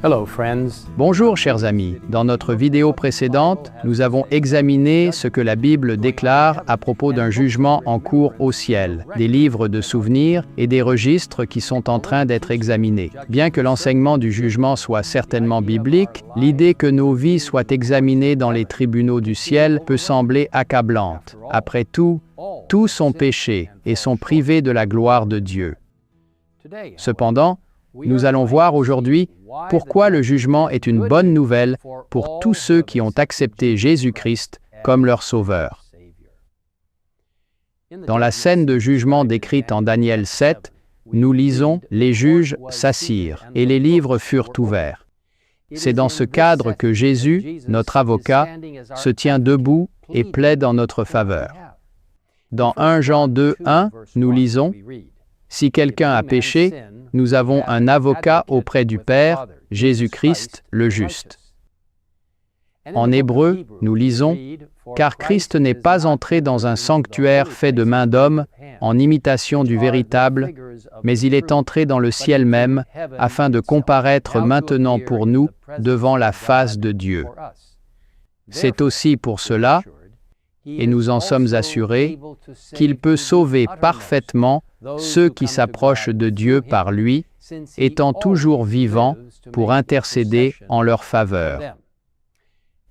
Hello friends. Bonjour chers amis, dans notre vidéo précédente, nous avons examiné ce que la Bible déclare à propos d'un jugement en cours au ciel, des livres de souvenirs et des registres qui sont en train d'être examinés. Bien que l'enseignement du jugement soit certainement biblique, l'idée que nos vies soient examinées dans les tribunaux du ciel peut sembler accablante. Après tout, tous ont péché et sont privés de la gloire de Dieu. Cependant, nous allons voir aujourd'hui pourquoi le jugement est une bonne nouvelle pour tous ceux qui ont accepté Jésus-Christ comme leur sauveur. Dans la scène de jugement décrite en Daniel 7, nous lisons « Les juges s'assirent et les livres furent ouverts ». C'est dans ce cadre que Jésus, notre avocat, se tient debout et plaide en notre faveur. Dans 1 Jean 2, 1, nous lisons « Si quelqu'un a péché, nous avons un avocat auprès du Père, Jésus-Christ le juste. » En hébreu, nous lisons « Car Christ n'est pas entré dans un sanctuaire fait de main d'homme, en imitation du véritable, mais il est entré dans le ciel même, afin de comparaître maintenant pour nous devant la face de Dieu. » C'est aussi pour cela, et nous en sommes assurés, qu'il peut sauver parfaitement ceux qui s'approchent de Dieu par lui, étant toujours vivant pour intercéder en leur faveur.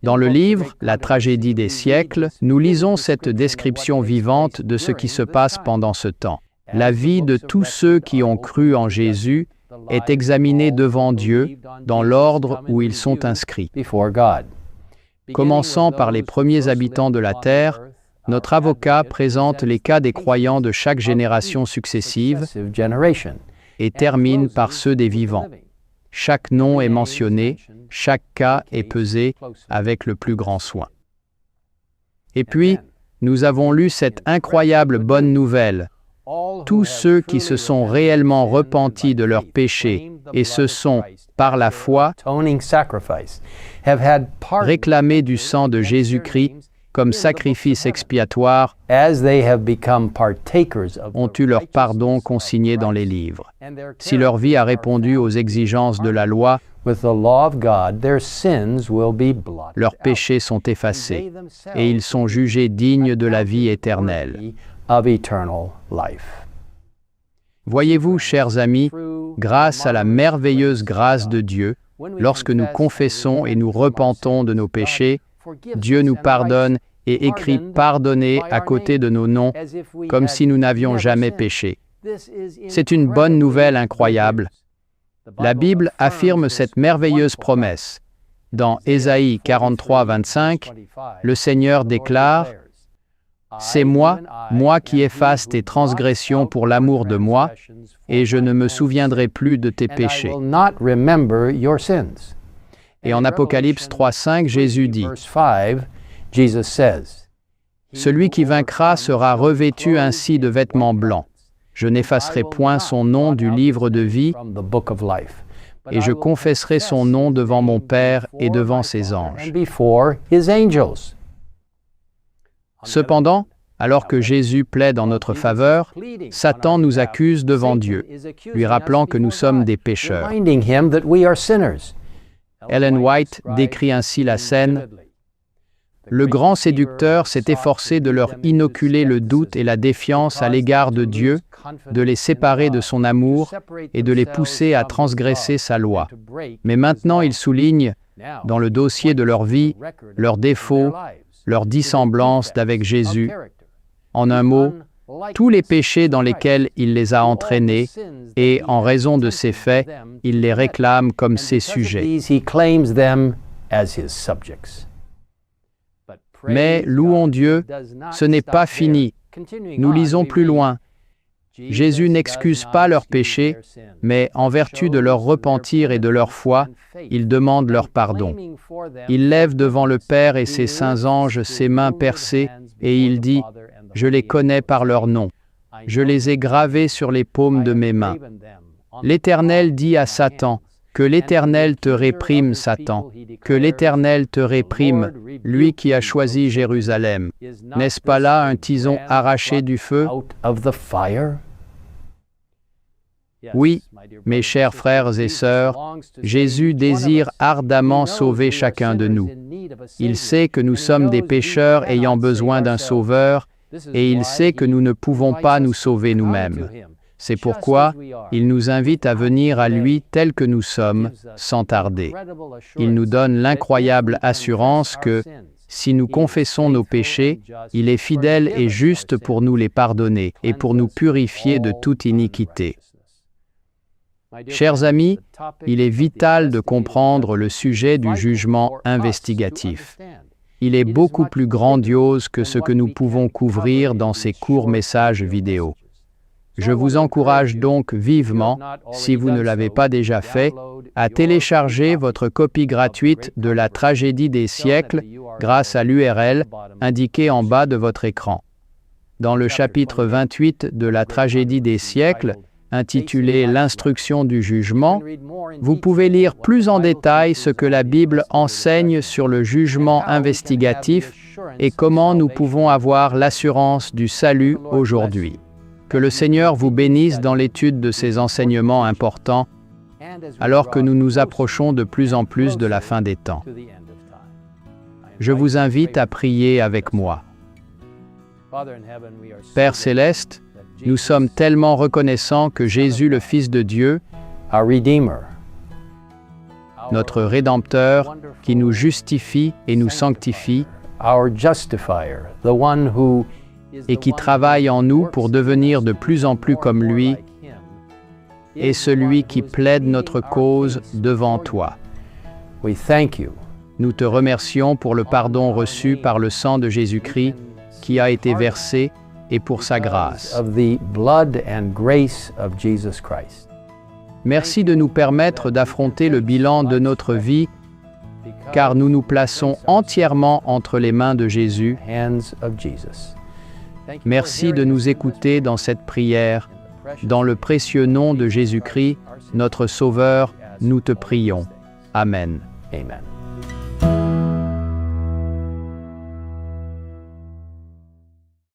Dans le livre « La tragédie des siècles », nous lisons cette description vivante de ce qui se passe pendant ce temps. La vie de tous ceux qui ont cru en Jésus est examinée devant Dieu dans l'ordre où ils sont inscrits. Commençant par les premiers habitants de la terre, notre avocat présente les cas des croyants de chaque génération successive et termine par ceux des vivants. Chaque nom est mentionné, chaque cas est pesé avec le plus grand soin. Et puis, nous avons lu cette incroyable bonne nouvelle. Tous ceux qui se sont réellement repentis de leurs péchés et se sont, par la foi, réclamés du sang de Jésus-Christ comme sacrifice expiatoire, ont eu leur pardon consigné dans les livres. Si leur vie a répondu aux exigences de la loi, leurs péchés sont effacés et ils sont jugés dignes de la vie éternelle. Voyez-vous, chers amis, grâce à la merveilleuse grâce de Dieu, lorsque nous confessons et nous repentons de nos péchés, Dieu nous pardonne et écrit « pardonner » à côté de nos noms, comme si nous n'avions jamais péché. C'est une bonne nouvelle incroyable. La Bible affirme cette merveilleuse promesse. Dans Ésaïe 43, 25, le Seigneur déclare « C'est moi, moi qui efface tes transgressions pour l'amour de moi, et je ne me souviendrai plus de tes péchés. » Et en Apocalypse 3:5, Jésus dit « Celui qui vaincra sera revêtu ainsi de vêtements blancs. Je n'effacerai point son nom du livre de vie, et je confesserai son nom devant mon Père et devant ses anges. » Cependant, alors que Jésus plaide en notre faveur, Satan nous accuse devant Dieu, lui rappelant que nous sommes des pécheurs. Ellen White décrit ainsi la scène. Le grand séducteur s'est efforcé de leur inoculer le doute et la défiance à l'égard de Dieu, de les séparer de son amour et de les pousser à transgresser sa loi. Mais maintenant il souligne, dans le dossier de leur vie, leurs défauts, leur dissemblance d'avec Jésus. En un mot, tous les péchés dans lesquels il les a entraînés, et en raison de ces faits, il les réclame comme ses sujets. Mais, louons Dieu, ce n'est pas fini. Nous lisons plus loin. Jésus n'excuse pas leurs péchés, mais en vertu de leur repentir et de leur foi, il demande leur pardon. Il lève devant le Père et ses saints anges ses mains percées, et il dit « Je les connais par leur nom. Je les ai gravés sur les paumes de mes mains. » L'Éternel dit à Satan, « Que l'Éternel te réprime, Satan, que l'Éternel te réprime, lui qui a choisi Jérusalem. N'est-ce pas là un tison arraché du feu? » Oui, mes chers frères et sœurs, Jésus désire ardemment sauver chacun de nous. Il sait que nous sommes des pécheurs ayant besoin d'un sauveur, et il sait que nous ne pouvons pas nous sauver nous-mêmes. C'est pourquoi il nous invite à venir à lui tels que nous sommes, sans tarder. Il nous donne l'incroyable assurance que, si nous confessons nos péchés, il est fidèle et juste pour nous les pardonner et pour nous purifier de toute iniquité. Chers amis, il est vital de comprendre le sujet du jugement investigatif. Il est beaucoup plus grandiose que ce que nous pouvons couvrir dans ces courts messages vidéo. Je vous encourage donc vivement, si vous ne l'avez pas déjà fait, à télécharger votre copie gratuite de la Tragédie des siècles grâce à l'URL indiquée en bas de votre écran. Dans le chapitre 28 de la Tragédie des siècles, intitulé « L'instruction du jugement », vous pouvez lire plus en détail ce que la Bible enseigne sur le jugement investigatif et comment nous pouvons avoir l'assurance du salut aujourd'hui. Que le Seigneur vous bénisse dans l'étude de ces enseignements importants, alors que nous nous approchons de plus en plus de la fin des temps. Je vous invite à prier avec moi. Père céleste, nous sommes tellement reconnaissants que Jésus, le Fils de Dieu, notre Rédempteur, qui nous justifie et nous sanctifie, et qui travaille en nous pour devenir de plus en plus comme lui, est celui qui plaide notre cause devant toi. Nous te remercions pour le pardon reçu par le sang de Jésus-Christ qui a été versé et pour sa grâce. Merci de nous permettre d'affronter le bilan de notre vie, car nous nous plaçons entièrement entre les mains de Jésus. Merci de nous écouter dans cette prière. Dans le précieux nom de Jésus-Christ, notre Sauveur, nous te prions. Amen. Amen.